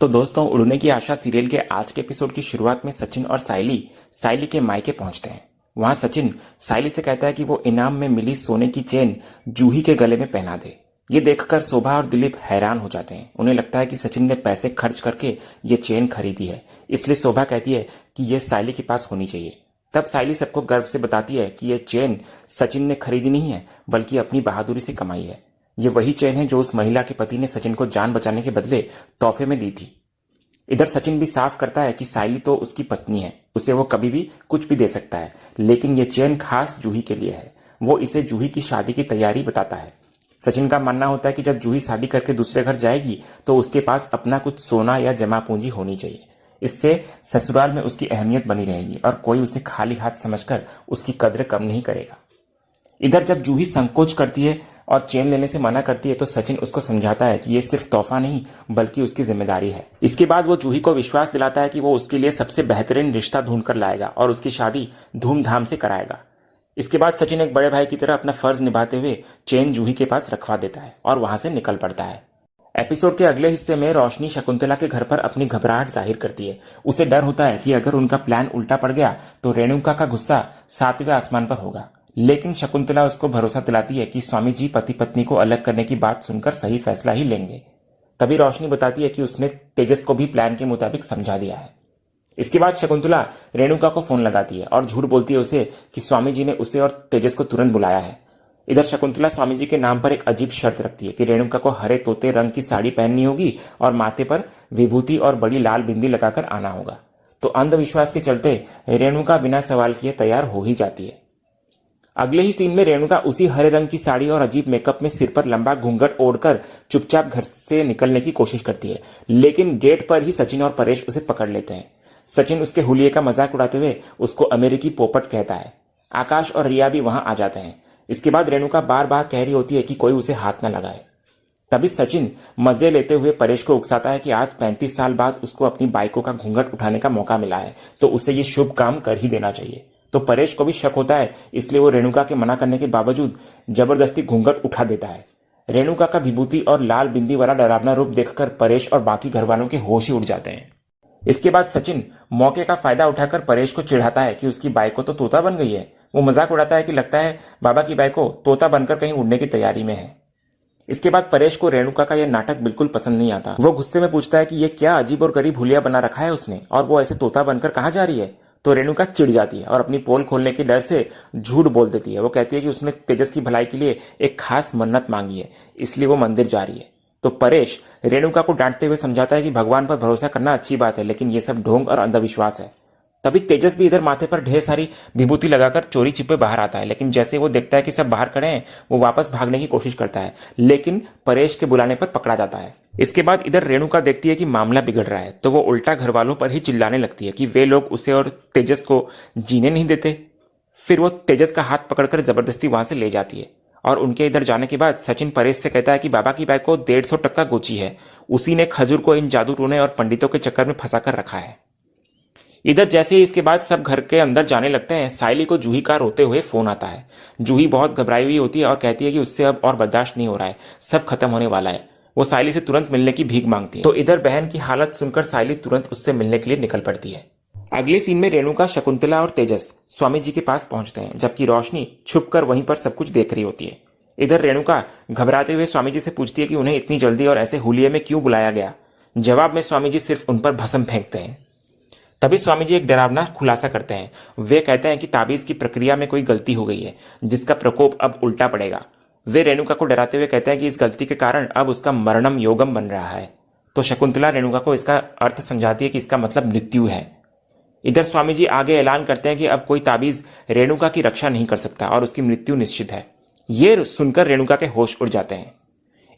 तो दोस्तों, उड़ने की आशा सीरियल के आज के एपिसोड की शुरुआत में सचिन और साइली के मायके पहुंचते हैं। वहां सचिन साइली से कहता है कि वो इनाम में मिली सोने की चेन जूही के गले में पहना दे। ये देखकर शोभा और दिलीप हैरान हो जाते हैं। उन्हें लगता है कि सचिन ने पैसे खर्च करके ये चेन खरीदी है, इसलिए शोभा कहती है कि ये साइली के पास होनी चाहिए। तब साइली सबको गर्व से बताती है कि ये चेन सचिन ने खरीदी नहीं है, बल्कि अपनी बहादुरी से कमाई है। ये वही चेन है जो उस महिला के पति ने सचिन को जान बचाने के बदले तोहफे में दी थी। इधर सचिन भी साफ करता है कि साइली तो उसकी पत्नी है, उसे वो कभी भी कुछ भी दे सकता है, लेकिन ये चेन खास जूही के लिए है। वो इसे जूही की शादी की तैयारी बताता है। सचिन का मानना होता है कि जब जूही शादी करके दूसरे घर जाएगी तो उसके पास अपना कुछ सोना या जमा पूंजी होनी चाहिए। इससे ससुराल में उसकी अहमियत बनी रहेगी और कोई उसे खाली हाथ समझकर उसकी कद्र कम नहीं करेगा। इधर जब जूही संकोच करती है और चेन लेने से मना करती है तो सचिन उसको समझाता है कि ये सिर्फ तोहफा नहीं बल्कि उसकी जिम्मेदारी है। इसके बाद वो जूही को विश्वास दिलाता है कि वो उसके लिए सबसे बेहतरीन रिश्ता ढूंढ कर लाएगा और उसकी शादी धूमधाम से कराएगा। इसके बाद सचिन एक बड़े भाई की तरह अपना फर्ज निभाते हुए चेन जूही के पास रखवा देता है और वहां से निकल पड़ता है। एपिसोड के अगले हिस्से में रोशनी शकुंतला के घर पर अपनी घबराहट जाहिर करती है। उसे डर होता है कि अगर उनका प्लान उल्टा पड़ गया तो रेणुका का गुस्सा 7वें आसमान पर होगा, लेकिन शकुंतला उसको भरोसा दिलाती है कि स्वामी जी पति पत्नी को अलग करने की बात सुनकर सही फैसला ही लेंगे। तभी रोशनी बताती है कि उसने तेजस को भी प्लान के मुताबिक समझा दिया है। इसके बाद शकुंतला रेणुका को फोन लगाती है और झूठ बोलती है उसे कि स्वामी जी ने उसे और तेजस को तुरंत बुलाया है। इधर शकुंतला स्वामी जी के नाम पर एक अजीब शर्त रखती है कि रेणुका को हरे तोते रंग की साड़ी पहननी होगी और माथे पर विभूति और बड़ी लाल बिंदी लगाकर आना होगा। तो अंधविश्वास के चलते रेणुका बिना सवाल किए तैयार हो ही जाती है। अगले ही सीन में रेणुका उसी हरे रंग की साड़ी और अजीब मेकअप में सिर पर लंबा घूंघट ओढ़कर चुपचाप घर से निकलने की कोशिश करती है, लेकिन गेट पर ही सचिन और परेश उसे पकड़ लेते हैं। सचिन उसके हुलिये का मजाक उड़ाते हुए उसको अमेरिकी पोपट कहता है। आकाश और रिया भी वहां आ जाते हैं। इसके बाद रेणुका बार बार कह रही होती है कि कोई उसे हाथ न लगाए। तभी सचिन मजे लेते हुए परेश को उकसाता है कि आज 35 साल बाद उसको अपनी बाइकों का घूंघट उठाने का मौका मिला है, तो उसे ये शुभ काम कर ही देना चाहिए। तो परेश को भी शक होता है, इसलिए वो रेणुका के मना करने के बावजूद जबरदस्ती घूंघट उठा देता है। रेणुका का विभूति और लाल बिंदी वाला डरावना रूप देखकर परेश और बाकी घर वालों के होश ही उड़ जाते हैं। इसके बाद सचिन मौके का फायदा उठाकर परेश को चिढ़ाता है कि उसकी बाइको तो तोता बन गई है। वो मजाक उड़ाता है कि लगता है बाबा की बाइको तोता बनकर कहीं उड़ने की तैयारी में है। इसके बाद परेश को रेणुका का यह नाटक बिल्कुल पसंद नहीं आता। वो गुस्से में पूछता है कि ये क्या अजीब और गरीब हुलिया बना रखा है उसने, और वो ऐसे तोता बनकर कहां जा रही है। तो रेणुका चिढ़ जाती है और अपनी पोल खोलने के डर से झूठ बोल देती है। वो कहती है कि उसने तेजस की भलाई के लिए एक खास मन्नत मांगी है, इसलिए वो मंदिर जा रही है। तो परेश रेणुका को डांटते हुए समझाता है कि भगवान पर भरोसा करना अच्छी बात है, लेकिन ये सब ढोंग और अंधविश्वास है। तभी तेजस भी इधर माथे पर ढेर सारी विभूति लगाकर चोरी छिपे बाहर आता है, लेकिन जैसे वो देखता है कि सब बाहर खड़े हैं, वो वापस भागने की कोशिश करता है, लेकिन परेश के बुलाने पर पकड़ा जाता है। इसके बाद इधर रेणुका देखती है कि मामला बिगड़ रहा है, तो वो उल्टा घर वालों पर ही चिल्लाने लगती है कि वे लोग उसे और तेजस को जीने नहीं देते। फिर वो तेजस का हाथ पकड़कर जबरदस्ती वहां से ले जाती है और उनके इधर जाने के बाद सचिन परेश से कहता है कि बाबा की बाइक को 150 टक्का गोची है, उसी ने खजूर को इन जादू टोने और पंडितों के चक्कर में फंसा कर रखा है। इधर जैसे ही इसके बाद सब घर के अंदर जाने लगते हैं, साइली को जूही का रोते हुए फोन आता है। जूही बहुत घबराई हुई होती है और कहती है कि उससे अब और बर्दाश्त नहीं हो रहा है, सब खत्म होने वाला है। वो साइली से तुरंत मिलने की भीख मांगती है। तो इधर बहन की हालत सुनकर साइली तुरंत उससे मिलने के लिए निकल पड़ती है। अगले सीन में रेणुका, शकुंतला और तेजस स्वामी जी के पास पहुंचते हैं, जबकि रोशनी छुपकर वहीं पर सब कुछ देख रही होती है। इधर रेणुका घबराते हुए स्वामी जी से पूछती है कि उन्हें इतनी जल्दी और ऐसे हुलिये में क्यों बुलाया गया। जवाब में स्वामी जी सिर्फ उन पर भस्म फेंकते हैं। तभी स्वामी जी एक डरावना खुलासा करते हैं। वे कहते हैं कि ताबीज की प्रक्रिया में कोई गलती हो गई है, जिसका प्रकोप अब उल्टा पड़ेगा। वे रेणुका को डराते हुए कहते हैं कि इस गलती के कारण अब उसका मरणम योगम बन रहा है। तो शकुंतला रेणुका को इसका अर्थ समझाती है कि इसका मतलब मृत्यु है। इधर स्वामी जी आगे ऐलान करते हैं कि अब कोई ताबीज रेणुका की रक्षा नहीं कर सकता और उसकी मृत्यु निश्चित है। ये सुनकर रेणुका के होश उड़ जाते हैं।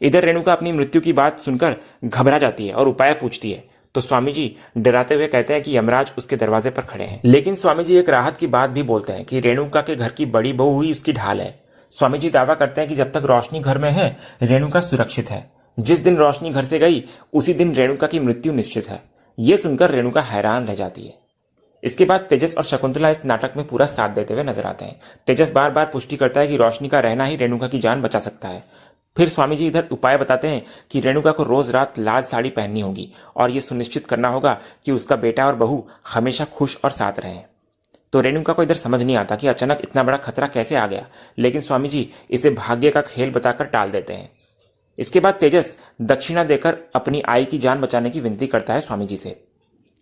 इधर रेणुका अपनी मृत्यु की बात सुनकर घबरा जाती है और उपाय पूछती है। तो स्वामी जी डराते हुए कहते हैं कि यमराज उसके दरवाजे पर खड़े हैं, लेकिन स्वामी जी एक राहत की बात भी बोलते हैं कि रेणुका के घर की बड़ी बहू हुई उसकी ढाल है। स्वामी जी दावा करते हैं कि जब तक रोशनी घर में है, रेणुका सुरक्षित है। जिस दिन रोशनी घर से गई, उसी दिन रेणुका की मृत्यु निश्चित है। यह सुनकर रेणुका हैरान रह जाती है। इसके बाद तेजस और शकुंतला इस नाटक में पूरा साथ देते हुए नजर आते हैं। तेजस बार बार पुष्टि करता है कि रोशनी का रहना ही रेणुका की जान बचा सकता है। फिर स्वामी जी इधर उपाय बताते हैं कि रेणुका को रोज रात लाल साड़ी पहननी होगी और ये सुनिश्चित करना होगा कि उसका बेटा और बहू हमेशा खुश और साथ रहें। तो रेणुका को इधर समझ नहीं आता कि अचानक इतना बड़ा खतरा कैसे आ गया, लेकिन स्वामी जी इसे भाग्य का खेल बताकर टाल देते हैं। इसके बाद तेजस दक्षिणा देकर अपनी आई की जान बचाने की विनती करता है स्वामी जी से।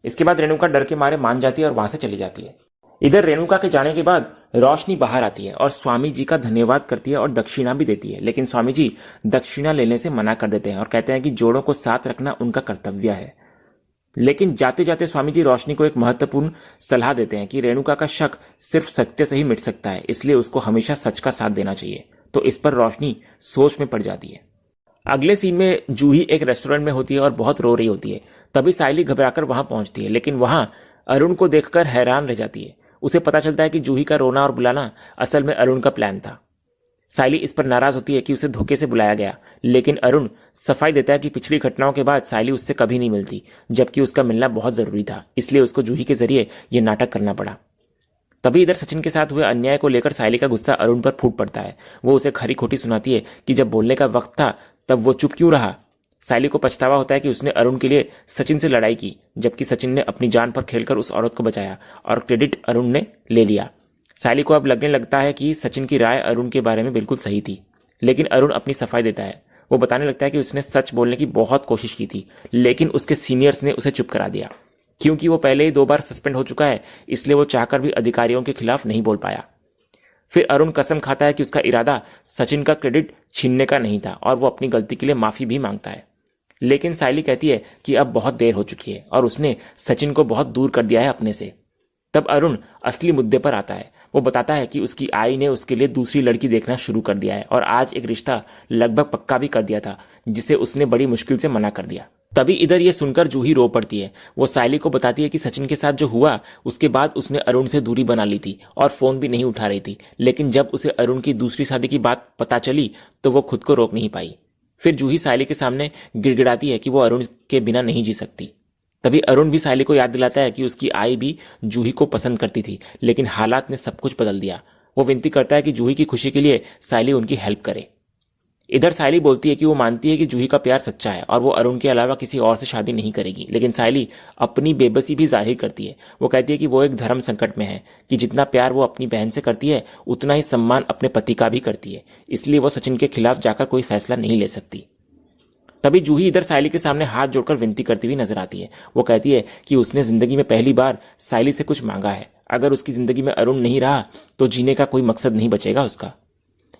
इसके बाद रेणुका डर के मारे मान जाती है और वहां से चली जाती है। इधर रेणुका के जाने के बाद रोशनी बाहर आती है और स्वामी जी का धन्यवाद करती है और दक्षिणा भी देती है, लेकिन स्वामी जी दक्षिणा लेने से मना कर देते हैं और कहते हैं कि जोड़ों को साथ रखना उनका कर्तव्य है। लेकिन जाते जाते स्वामी जी रोशनी को एक महत्वपूर्ण सलाह देते हैं कि रेणुका का शक सिर्फ सत्य से ही मिट सकता है, इसलिए उसको हमेशा सच का साथ देना चाहिए। तो इस पर रोशनी सोच में पड़ जाती है। अगले सीन में जूही एक रेस्टोरेंट में होती है और बहुत रो रही होती है। तभी साइली घबराकर वहां पहुंचती है, लेकिन वहां अरुण को देखकर हैरान रह जाती है। उसे पता चलता है कि जूही का रोना और बुलाना असल में अरुण का प्लान था। साइली इस पर नाराज होती है कि उसे धोखे से बुलाया गया, लेकिन अरुण सफाई देता है कि पिछली घटनाओं के बाद साइली उससे कभी नहीं मिलती, जबकि उसका मिलना बहुत जरूरी था, इसलिए उसको जूही के जरिए यह नाटक करना पड़ा। तभी इधर सचिन के साथ हुए अन्याय को लेकर साइली का गुस्सा अरुण पर फूट पड़ता है। वो उसे खरी खोटी सुनाती है कि जब बोलने का वक्त था तब वो चुप क्यों रहा। साइली को पछतावा होता है कि उसने अरुण के लिए सचिन से लड़ाई की, जबकि सचिन ने अपनी जान पर खेलकर उस औरत को बचाया और क्रेडिट अरुण ने ले लिया। साइली को अब लगने लगता है कि सचिन की राय अरुण के बारे में बिल्कुल सही थी, लेकिन अरुण अपनी सफाई देता है। वो बताने लगता है कि उसने सच बोलने की बहुत कोशिश की थी, लेकिन उसके सीनियर्स ने उसे चुप करा दिया। क्योंकि वो पहले ही 2 बार सस्पेंड हो चुका है, इसलिए वो चाहकर भी अधिकारियों के खिलाफ नहीं बोल पाया। फिर अरुण कसम खाता है कि उसका इरादा सचिन का क्रेडिट छीनने का नहीं था और वो अपनी गलती के लिए माफी भी मांगता है। लेकिन साइली कहती है कि अब बहुत देर हो चुकी है और उसने सचिन को बहुत दूर कर दिया है अपने से। तब अरुण असली मुद्दे पर आता है। वो बताता है कि उसकी आई ने उसके लिए दूसरी लड़की देखना शुरू कर दिया है और आज एक रिश्ता लगभग पक्का भी कर दिया था, जिसे उसने बड़ी मुश्किल से मना कर दिया। तभी इधर ये सुनकर जूही रो पड़ती है। वो साइली को बताती है कि सचिन के साथ जो हुआ उसके बाद उसने अरुण से दूरी बना ली थी और फोन भी नहीं उठा रही थी, लेकिन जब उसे अरुण की दूसरी शादी की बात पता चली तो वो खुद को रोक नहीं पाई। फिर जूही साइली के सामने गिड़गिड़ाती है कि वो अरुण के बिना नहीं जी सकती। तभी अरुण भी साइली को याद दिलाता है कि उसकी आई भी जूही को पसंद करती थी, लेकिन हालात ने सब कुछ बदल दिया। वो विनती करता है कि जूही की खुशी के लिए साइली उनकी हेल्प करे। इधर साइली बोलती है कि वो मानती है कि जूही का प्यार सच्चा है और वो अरुण के अलावा किसी और से शादी नहीं करेगी, लेकिन साइली अपनी बेबसी भी जाहिर करती है। वो कहती है कि वो एक धर्म संकट में है कि जितना प्यार वो अपनी बहन से करती है उतना ही सम्मान अपने पति का भी करती है, इसलिए वो सचिन के खिलाफ जाकर कोई फैसला नहीं ले सकती। तभी जूही इधर साइली के सामने हाथ जोड़कर विनती करती हुई नजर आती है। वो कहती है कि उसने जिंदगी में पहली बार साइली से कुछ मांगा है। अगर उसकी जिंदगी में अरुण नहीं रहा तो जीने का कोई मकसद नहीं बचेगा उसका।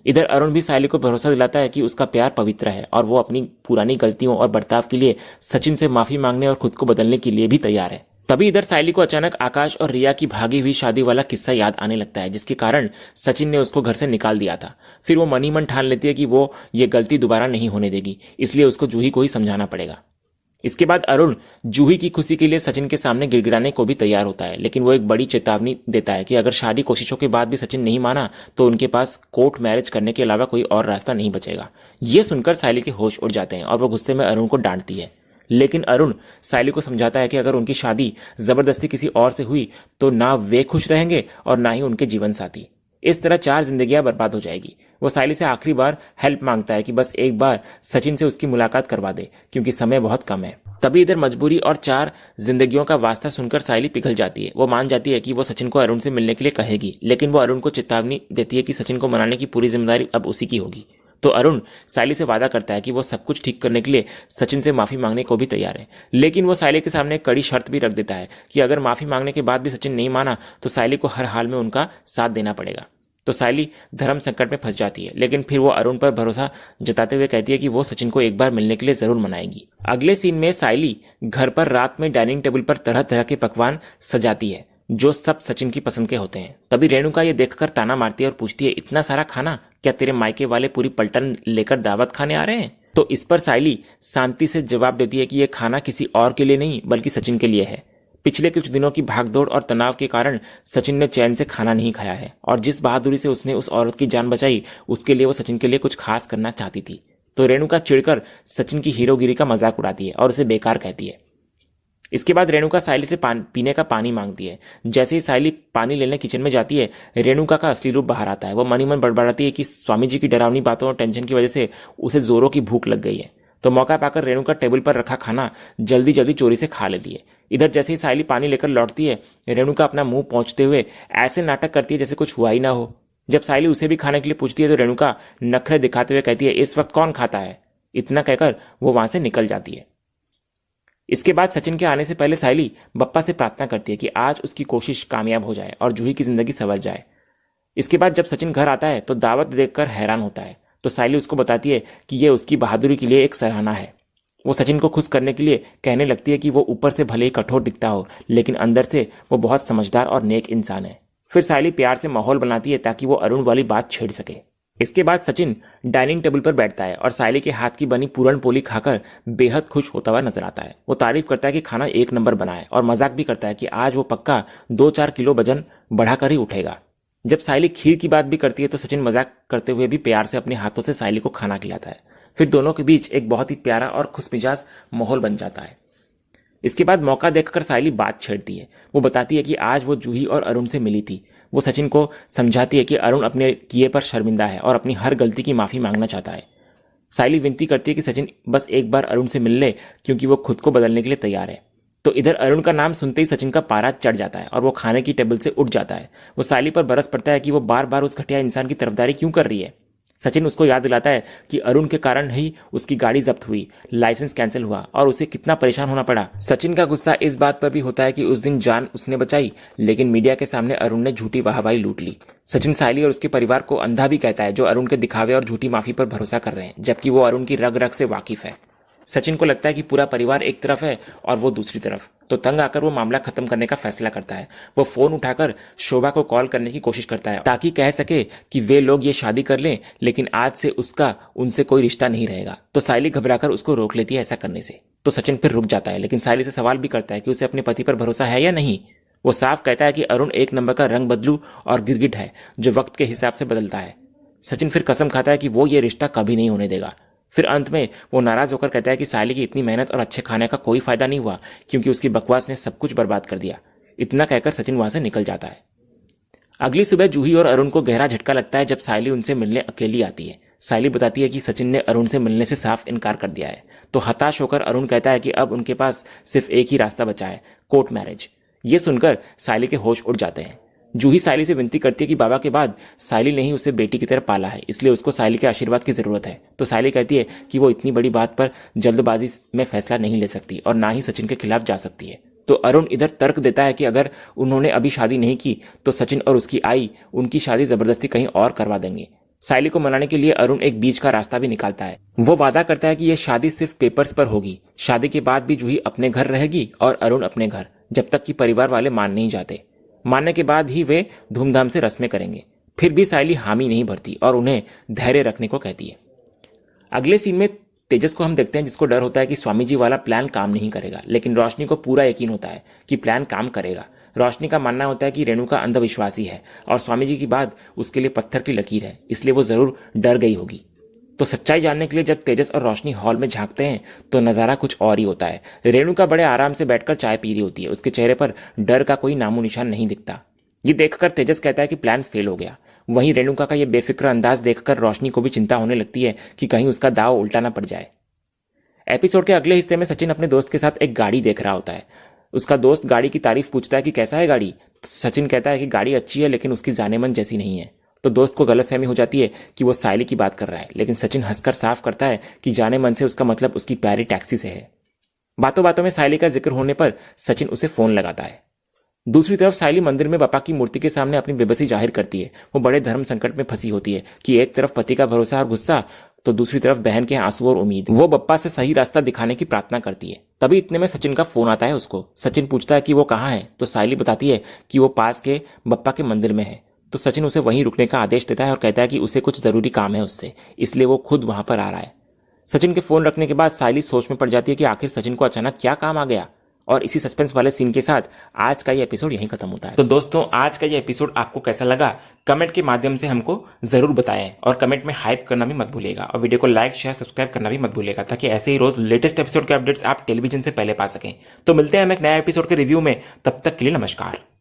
इधर अरुण भी साइली को भरोसा दिलाता है कि उसका प्यार पवित्र है और वो अपनी पुरानी गलतियों और बर्ताव के लिए सचिन से माफी मांगने और खुद को बदलने के लिए भी तैयार है। तभी इधर साइली को अचानक आकाश और रिया की भागी हुई शादी वाला किस्सा याद आने लगता है, जिसके कारण सचिन ने उसको घर से निकाल दिया था। फिर वो मन ही मन ठान लेती है कि वो ये गलती दोबारा नहीं होने देगी, इसलिए उसको जूही को ही समझाना पड़ेगा। इसके बाद अरुण जूही की खुशी के लिए सचिन के सामने गिड़गिड़ाने को भी तैयार होता है, लेकिन वो एक बड़ी चेतावनी देता है कि अगर शादी कोशिशों के बाद भी सचिन नहीं माना तो उनके पास कोर्ट मैरिज करने के अलावा कोई और रास्ता नहीं बचेगा। ये सुनकर साइली के होश उड़ जाते हैं और वो गुस्से में अरुण को डांटती है, लेकिन अरुण साइली को समझाता है कि अगर उनकी शादी जबरदस्ती किसी और से हुई तो ना वे खुश रहेंगे और ना ही उनके जीवन साथी। इस तरह 4 जिंदगियां बर्बाद हो जाएगी। वो साइली से आखिरी बार हेल्प मांगता है कि बस एक बार सचिन से उसकी मुलाकात करवा दे, क्योंकि समय बहुत कम है। तभी इधर मजबूरी और 4 जिंदगियों का वास्ता सुनकर साइली पिघल जाती है। वो मान जाती है कि वो सचिन को अरुण से मिलने के लिए कहेगी, लेकिन वो अरुण को चेतावनी देती है कि सचिन को मनाने की पूरी जिम्मेदारी अब उसी की होगी। तो अरुण साइली से वादा करता है कि वो सब कुछ ठीक करने के लिए सचिन से माफी मांगने को भी तैयार है, लेकिन वो साइली के सामने एक कड़ी शर्त भी रख देता है कि अगर माफी मांगने के बाद भी सचिन नहीं माना तो साइली को हर हाल में उनका साथ देना पड़ेगा। तो साइली धर्म संकट में फंस जाती है, लेकिन फिर वो अरुण पर भरोसा जताते हुए कहती है कि वो सचिन को एक बार मिलने के लिए जरूर मनाएगी। अगले सीन में साइली घर पर रात में डाइनिंग टेबल पर तरह तरह के पकवान सजाती है जो सब सचिन की पसंद के होते हैं। तभी रेणुका ये देखकर ताना मारती है और पूछती है, इतना सारा खाना, क्या तेरे मायके वाले पूरी पलटन लेकर दावत खाने आ रहे हैं? तो इस पर साइली शांति से जवाब देती है कि यह खाना किसी और के लिए नहीं बल्कि सचिन के लिए है। पिछले कुछ दिनों की भागदौड़ और तनाव के कारण सचिन ने चैन से खाना नहीं खाया है और जिस बहादुरी से उसने उस औरत की जान बचाई उसके लिए वो सचिन के लिए कुछ खास करना चाहती थी। तो रेणुका चिढ़कर सचिन की हीरोगिरी का मजाक उड़ाती है और उसे बेकार कहती है। इसके बाद रेणुका सायली से पीने का पानी मांगती है। जैसे ही सायली पानी लेने किचन में जाती है, रेणुका का असली रूप बाहर आता है। वो मन ही मन बड़बड़ाती है कि स्वामी जी की डरावनी बातों और टेंशन की वजह से उसे जोरों की भूख लग गई है। तो मौका पाकर रेणुका टेबल पर रखा खाना जल्दी जल्दी चोरी से खा लेती है। इधर जैसे ही सायली पानी लेकर लौटती है, रेणुका अपना मुंह पहुंचते हुए ऐसे नाटक करती है जैसे कुछ हुआ ही ना हो। जब सायली उसे भी खाने के लिए पूछती है तो रेणुका नखरे दिखाते हुए कहती है, इस वक्त कौन खाता है। इतना कहकर वो वहां से निकल जाती है। इसके बाद सचिन के आने से पहले सायली बप्पा से प्रार्थना करती है कि आज उसकी कोशिश कामयाब हो जाए और जूही की जिंदगी संवर जाए। इसके बाद जब सचिन घर आता है तो दावत देखकर हैरान होता है। तो सायली उसको बताती है कि यह उसकी बहादुरी के लिए एक सराहना है। वो सचिन को खुश करने के लिए कहने लगती है कि वो ऊपर से भले ही कठोर दिखता हो, लेकिन अंदर से वो बहुत समझदार और नेक इंसान है। फिर सायली प्यार से माहौल बनाती है ताकि वो अरुण वाली बात छेड़ सके। इसके बाद सचिन डाइनिंग टेबल पर बैठता है और सायली के हाथ की बनी पूरन पोली खाकर बेहद खुश होता हुआ नजर आता है। वो तारीफ करता है कि खाना एक नंबर बना है और मजाक भी करता है कि आज वो पक्का 2-4 किलो वजन बढ़ाकर ही उठेगा। जब सायली खीर की बात भी करती है तो सचिन मजाक करते हुए भी प्यार से अपने हाथों से सायली को खाना खिलाता है। फिर दोनों के बीच एक बहुत ही प्यारा और खुशमिजाज माहौल बन जाता है। इसके बाद मौका देखकर सायली बात छेड़ती है। वो बताती है कि आज वो जूही और अरुण से मिली थी। वो सचिन को समझाती है कि अरुण अपने किए पर शर्मिंदा है और अपनी हर गलती की माफी मांगना चाहता है। सायली विनती करती है कि सचिन बस एक बार अरुण से मिल ले, क्योंकि वो खुद को बदलने के लिए तैयार है। तो इधर अरुण का नाम सुनते ही सचिन का पारा चढ़ जाता है और वो खाने की टेबल से उठ जाता है। वो सायली पर बरस पड़ता है कि वो बार बार उस घटिया इंसान की तरफदारी क्यों कर रही है। सचिन उसको याद दिलाता है कि अरुण के कारण ही उसकी गाड़ी जब्त हुई, लाइसेंस कैंसिल हुआ और उसे कितना परेशान होना पड़ा। सचिन का गुस्सा इस बात पर भी होता है कि उस दिन जान उसने बचाई, लेकिन मीडिया के सामने अरुण ने झूठी वाहवाही लूट ली। सचिन सायली और उसके परिवार को अंधा भी कहता है, जो अरुण के दिखावे और झूठी माफी पर भरोसा कर रहे हैं, जबकि वो अरुण की रग रग से वाकिफ है। सचिन को लगता है कि पूरा परिवार एक तरफ है और वो दूसरी तरफ। तो तंग आकर वो मामला खत्म करने का फैसला करता है। वो फोन उठाकर शोभा को कॉल करने की कोशिश करता है ताकि कह सके कि वे लोग ये शादी कर लें, लेकिन आज से उसका उनसे कोई रिश्ता नहीं रहेगा। तो सायली घबराकर उसको रोक लेती है ऐसा करने से। तो सचिन फिर रुक जाता है, लेकिन सायली से सवाल भी करता है कि उसे अपने पति पर भरोसा है या नहीं। वो साफ कहता है कि अरुण एक नंबर का रंग बदलू और गिरगिट है जो वक्त के हिसाब से बदलता है। सचिन फिर कसम खाता है कि वो ये रिश्ता कभी नहीं होने देगा। फिर अंत में वो नाराज होकर कहता है कि सायली की इतनी मेहनत और अच्छे खाने का कोई फायदा नहीं हुआ, क्योंकि उसकी बकवास ने सब कुछ बर्बाद कर दिया। इतना कहकर सचिन वहां से निकल जाता है। अगली सुबह जूही और अरुण को गहरा झटका लगता है जब सायली उनसे मिलने अकेली आती है। सायली बताती है कि सचिन ने अरुण से मिलने से साफ इनकार कर दिया है। तो हताश होकर अरुण कहता है कि अब उनके पास सिर्फ एक ही रास्ता बचा है, कोर्ट मैरिज। ये सुनकर सायली के होश उड़ जाते हैं। जूही सायली से विनती करती है कि बाबा के बाद सायली ने ही उसे बेटी की तरह पाला है, इसलिए उसको सायली के आशीर्वाद की जरूरत है। तो सायली कहती है कि वो इतनी बड़ी बात पर जल्दबाजी में फैसला नहीं ले सकती और ना ही सचिन के खिलाफ जा सकती है। तो अरुण इधर तर्क देता है कि अगर उन्होंने अभी शादी नहीं की तो सचिन और उसकी आई उनकी शादी जबरदस्ती कहीं और करवा देंगे। सायली को मनाने के लिए अरुण एक बीच का रास्ता भी निकालता है। वो वादा करता है कि यह शादी सिर्फ पेपर्स पर होगी। शादी के बाद भी जूही अपने घर रहेगी और अरुण अपने घर, जब तक कि परिवार वाले मान नहीं जाते। मानने के बाद ही वे धूमधाम से रस्में करेंगे। फिर भी सायली हामी नहीं भरती और उन्हें धैर्य रखने को कहती है। अगले सीन में तेजस को हम देखते हैं, जिसको डर होता है कि स्वामी जी वाला प्लान काम नहीं करेगा, लेकिन रोशनी को पूरा यकीन होता है कि प्लान काम करेगा। रोशनी का मानना होता है कि रेणुका अंधविश्वासी है और स्वामी जी की बात उसके लिए पत्थर की लकीर है, इसलिए वो जरूर डर गई होगी। तो सच्चाई जानने के लिए जब तेजस और रोशनी हॉल में झांकते हैं तो नजारा कुछ और ही होता है। रेणुका बड़े आराम से बैठकर चाय पी रही होती है। उसके चेहरे पर डर का कोई नामो निशान नहीं दिखता। ये देखकर तेजस कहता है कि प्लान फेल हो गया। वहीं रेणुका का ये बेफिक्र अंदाज देखकर रोशनी को भी चिंता होने लगती है कि कहीं उसका दाव उल्टा ना पड़ जाए। एपिसोड के अगले हिस्से में सचिन अपने दोस्त के साथ एक गाड़ी देख रहा होता है। उसका दोस्त गाड़ी की तारीफ पूछता है कि कैसा है गाड़ी। सचिन कहता है कि गाड़ी अच्छी है, लेकिन उसकी जाने मन जैसी नहीं है। तो दोस्त को गलतफहमी हो जाती है कि वो सायली की बात कर रहा है, लेकिन सचिन हंसकर साफ करता है कि जाने मन से उसका मतलब उसकी प्यारी टैक्सी से है। बातों बातों में सायली का जिक्र होने पर सचिन उसे फोन लगाता है। दूसरी तरफ सायली मंदिर में बापा की मूर्ति के सामने अपनी बेबसी जाहिर करती है। वो बड़े धर्म संकट में फंसी होती है कि एक तरफ पति का भरोसा और गुस्सा, तो दूसरी तरफ बहन के आंसू और उम्मीद। वो बप्पा से सही रास्ता दिखाने की प्रार्थना करती है। तभी इतने में सचिन का फोन आता है उसको। सचिन पूछता है कि वो कहाँ है, तो सायली बताती है कि वो पास के बप्पा के मंदिर में है। तो सचिन उसे वहीं रुकने का आदेश देता है और कहता है कि उसे कुछ जरूरी काम है उससे, इसलिए वो खुद वहां पर आ रहा है। सचिन के फोन रखने के बाद सायली सोच में पड़ जाती है कि आखिर सचिन को अचानक क्या काम आ गया। और इसी सस्पेंस वाले सीन के साथ आज का ये एपिसोड यहीं खत्म होता है। तो दोस्तों, आज का ये एपिसोड आपको कैसा लगा कमेंट के माध्यम से हमको जरूर बताएं, और कमेंट में हाइप करना भी मत भूलिएगा, और वीडियो को लाइक शेयर सब्सक्राइब करना भी मत भूलिएगा, ताकि ऐसे ही रोज लेटेस्ट एपिसोड के अपडेट्स आप टेलीविजन से पहले पा सकें। तो मिलते हैं हम एक नया एपिसोड के रिव्यू में, तब तक के लिए नमस्कार।